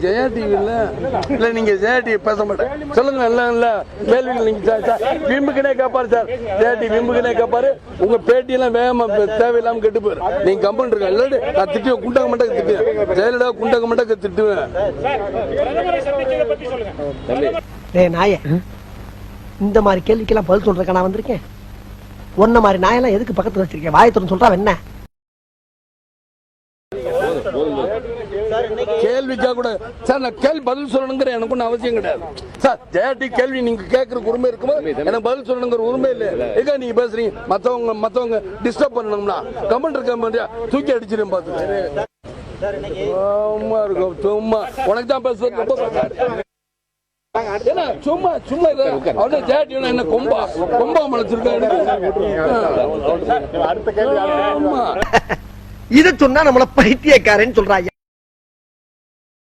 Jaya TV இல்ல நீங்க Jaya TV பேச மாட்டேன் சொல்லுங்க. இல்ல கேள்வி நீங்க விம்புக்குனே கேப்பாரு சார். ஜெயா டிவி விம்புக்குனே கேப்பாரு. உங்க பேட்டி எல்லாம் வேகமா தேவையில்லாம கெட்டு போயிரு. நீங்க கம்பெனி இருக்க இல்லாட்டி நான் திட்டுவேன். குண்டக மட்டும் திட்டுவேன். ஜெயலலிதா குண்டக மட்டும் திட்டுவேன். நாய இந்த மாதிரி கேள்விக்கெல்லாம் பதில் சொல்றதுக்கு நான் வந்திருக்கேன். ஒன்ன மாதிரி நாயெல்லாம் எதுக்கு பக்கத்துல வச்சிருக்கேன்? வாயத்துறன்னு சொல்றா என்ன? கேள்விக்கா கூட சார் நான் கேள்வி பதில் சொல்லணுங்கிற எனக்கு ஒன்றும் அவசியம் கிடையாது சார். ஜெயாட்டி கேள்வி நீங்க கேட்கறதுக்கு உரிமை இருக்கும்போது எனக்கு பதில் சொல்லணுங்கிற உரிமை இல்லை. எங்க நீங்க பேசுறீங்க? மத்தவங்க டிஸ்டர்ப் பண்ணணும்னா கமெண்ட் இருக்க தூக்கி அடிச்சிடும் பார்த்து சும்மா உனக்கு தான் பேசுறது. சும்மா சும்மா என்ன கொம்பா மலைச்சிருக்காரு. இத சொன்னா நம்மள பைத்தியக்காரன்னு சொல்றாங்க.